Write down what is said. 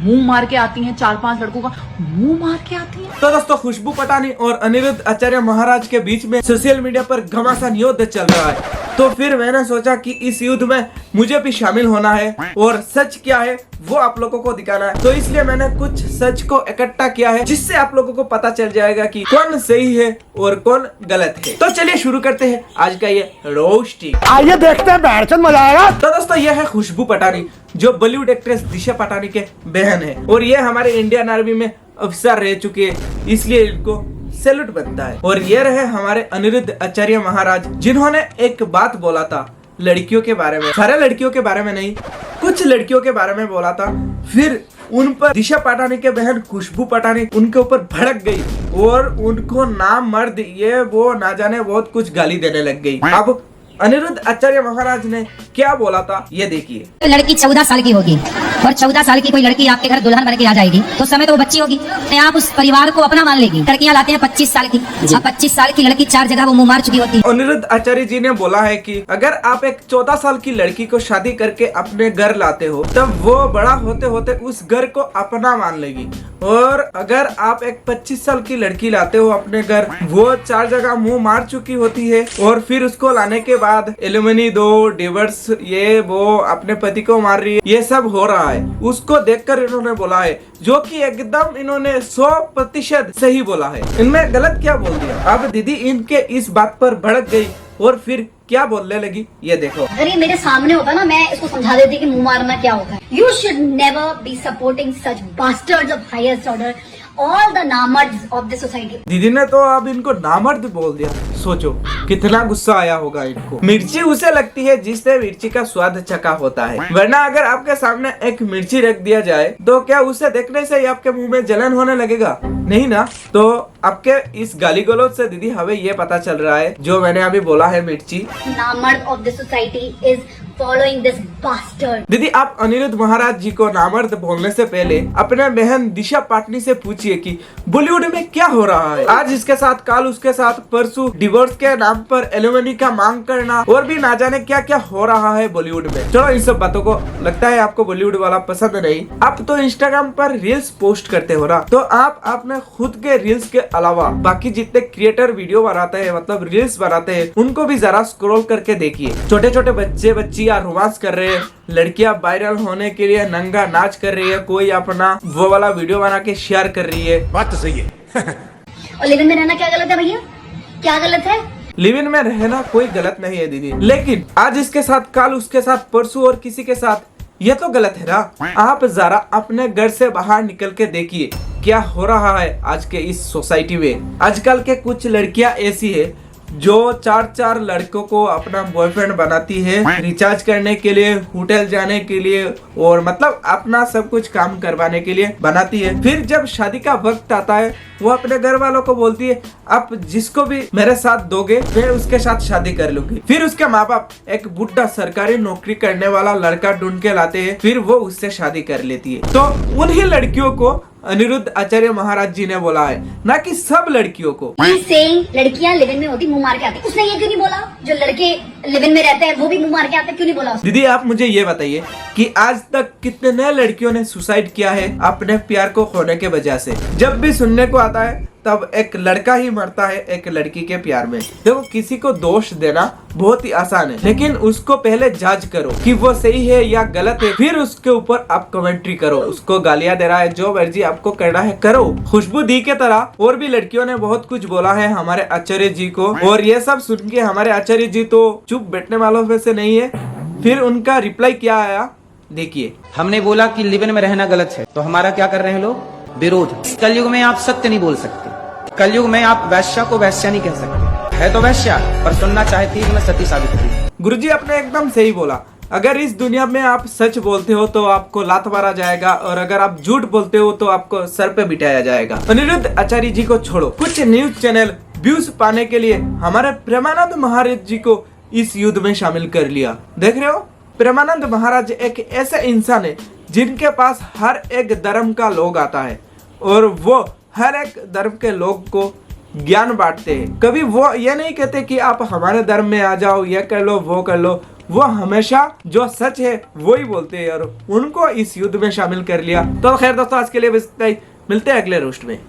मुंह मार के आती हैं, 4-5 लड़कों का मुंह मार के आती हैं। तो दोस्तों, खुशबू पटानी और अनिरुद्ध आचार्य महाराज के बीच में सोशल मीडिया पर घमासान युद्ध चल रहा है। तो फिर मैंने सोचा कि इस युद्ध में मुझे भी शामिल होना है और सच क्या है वो आप लोगों को दिखाना है। तो इसलिए मैंने कुछ सच को इकट्ठा किया है, जिससे आप लोगों को पता चल जाएगा कि कौन सही है और कौन गलत है। तो चलिए शुरू करते हैं आज का ये रोस्टिंग। आइए देखते हैं, बैठचंद मजा आएगा। तो दोस्तों, ये है खुशबू पटानी, जो बॉलीवुड एक्ट्रेस दिशा पटानी के बहन है और ये हमारे इंडियन आर्मी में अफसर रह चुके हैं, इसलिए इनको सैल्यूट बनता है। और ये रहे हमारे अनिरुद्ध आचार्य महाराज, जिन्होंने एक बात बोला था लड़कियों के बारे में, सारे लड़कियों के बारे में नहीं, कुछ लड़कियों के बारे में बोला था। फिर उन पर दिशा पटानी के बहन खुशबू पटानी उनके ऊपर भड़क गई और उनको नाम मर्द ये वो ना जाने बहुत कुछ गाली देने लग गई। अब अनिरुद्ध आचार्य महाराज ने क्या बोला था ये देखिए। लड़की 14 साल की होगी और 14 साल की कोई लड़की आपके घर दुल्हन बन के आ जाएगी तो उस समय तो वो बच्ची होगी, आप उस परिवार को अपना मान लेगी। लड़कियां लाते हैं 25 साल की, अब 25 साल की लड़की 4 जगह वो मुंह मार चुकी होती है। अनिरुद्ध आचार्य जी ने बोला है कि अगर आप एक 14 साल की लड़की को शादी करके अपने घर लाते हो तब वो बड़ा होते होते उस घर को अपना मान लेगी, और अगर आप एक 25 साल की लड़की लाते हो अपने घर, वो 4 जगह मुंह मार चुकी होती है और फिर उसको लाने के बाद एलिमनी दो, डिवोर्स, ये वो अपने पति को मार रही है, ये सब हो रहा है। उसको देखकर इन्होंने बोला है, जो कि एकदम इन्होंने 100% सही बोला है। इनमें गलत क्या बोल दिया? अब दीदी इनके इस बात पर भड़क गई और फिर क्या बोलने लगी ये देखो। अगर ये मेरे सामने होता ना, मैं इसको समझा देती कि मुंह मारना क्या होता है। You should never be supporting such bastards of highest order, all the नामर्ड्स ऑफ द सोसाइटी। दीदी ने तो अब इनको नामर्द बोल दिया, सोचो कितना गुस्सा आया होगा इनको। मिर्ची उसे लगती है जिससे मिर्ची का स्वाद चखा होता है, वरना अगर आपके सामने एक मिर्ची रख दिया जाए तो क्या उसे देखने से ही आपके मुंह में जलन होने लगेगा? नहीं ना। तो आपके इस गाली गलौज से दीदी हमें ये पता चल रहा है जो मैंने अभी बोला है मिर्ची, नामर्द of the society is following this bastard. दीदी आप अनिरुद्ध महाराज जी को नामर्द बोलने से पहले अपने बहन दिशा पाटनी से पूछिए कि बॉलीवुड में क्या हो रहा है। आज इसके साथ, काल उसके साथ, परसों डिवोर्स के नाम पर एलिमनी का मांग करना और भी ना जाने क्या क्या हो रहा है बॉलीवुड में। चलो इन सब बातों को लगता है आपको बॉलीवुड वाला पसंद नहीं। आप तो इंस्टाग्राम पर रील्स पोस्ट करते हो ना, तो आप अपने खुद के रील्स के अलावा बाकी जितने क्रिएटर वीडियो बनाते हैं, मतलब रील्स बनाते हैं, उनको भी जरा स्क्रॉल करके देखिए। छोटे छोटे बच्चे बच्चियां रोमांस कर रहे हैं, लड़कियां वायरल होने के लिए नंगा नाच कर रही है, कोई अपना वो वाला वीडियो बना के शेयर कर रही है। बात तो सही है। और लिव इन में रहना क्या गलत है भैया? क्या गलत है? लिव इन में रहना कोई गलत नहीं है दीदी, लेकिन आज इसके साथ, काल उसके साथ, परसों और किसी के साथ, ये तो गलत है ना। आप जरा अपने घर से बाहर निकल के देखिए क्या हो रहा है आज के इस सोसाइटी में। आजकल के कुछ लड़कियां ऐसी है जो 4-4 लड़कों को अपना बॉयफ्रेंड बनाती है, रिचार्ज करने के लिए, होटल जाने के लिए, और मतलब अपना सब कुछ काम करवाने के लिए बनाती है। फिर जब शादी का वक्त आता है वो अपने घर वालों को बोलती है, आप जिसको भी मेरे साथ दोगे मैं उसके साथ शादी कर लूंगी। फिर उसके माँ बाप एक बुढ़ा सरकारी नौकरी करने वाला लड़का ढूंढ के लाते हैं, फिर वो उससे शादी कर लेती है। तो उन्हीं लड़कियों को अनिरुद्ध आचार्य महाराज जी ने बोला है, ना कि सब लड़कियों को। लड़कियां लिव इन में होती मुंह मार के आती, उसने ये क्यों नहीं बोला जो लड़के लिव इन में रहते हैं वो भी मुंह मार के आते, क्यों नहीं बोला? दीदी आप मुझे ये बताइए कि आज तक कितने लड़कियों ने सुसाइड किया है अपने प्यार को खोने के वजह से? जब भी सुनने को आता है तब एक लड़का ही मरता है एक लड़की के प्यार में। देखो, किसी को दोष देना बहुत ही आसान है, लेकिन उसको पहले जांच करो कि वो सही है या गलत है, फिर उसके ऊपर आप कमेंट्री करो। उसको गालियां दे रहा है, जो मर्जी आपको करना है करो। खुशबू दी के तरह और भी लड़कियों ने बहुत कुछ बोला है हमारे आचार्य जी को, और ये सब सुन के हमारे आचार्य जी तो चुप बैठने वालों में से नहीं है। फिर उनका रिप्लाई क्या आया देखिए। हमने बोला कि लिव इन में रहना गलत है, तो हमारा क्या कर रहे हैं लोग? विरोध। कलयुग में आप सत्य नहीं बोल सकते, कलयुग में आप वैश्या को वैश्या नहीं कह सकते। है तो वैश्या, पर सुनना चाहती है मैं सती साबित हुई। गुरुजी आपने एकदम सही बोला। अगर इस दुनिया में आप सच बोलते हो तो आपको लात मारा जाएगा, और अगर आप झूठ बोलते हो तो आपको सर पे बिठाया जाएगा। अनिरुद्ध आचार्य जी को छोड़ो, कुछ न्यूज चैनल व्यूज पाने के लिए हमारे प्रेमानंद महाराज जी को इस युद्ध में शामिल कर लिया। देख रहे हो, प्रेमानंद महाराज एक ऐसे इंसान है जिनके पास हर एक धर्म का लोग आता है और वो हर एक धर्म के लोग को ज्ञान बांटते हैं। कभी वो ये नहीं कहते कि आप हमारे धर्म में आ जाओ, ये कर लो वो कर लो। वो हमेशा जो सच है वो ही बोलते हैं और उनको इस युद्ध में शामिल कर लिया। तो खैर दोस्तों, आज के लिए बस इतना ही, मिलते हैं अगले रोस्ट में।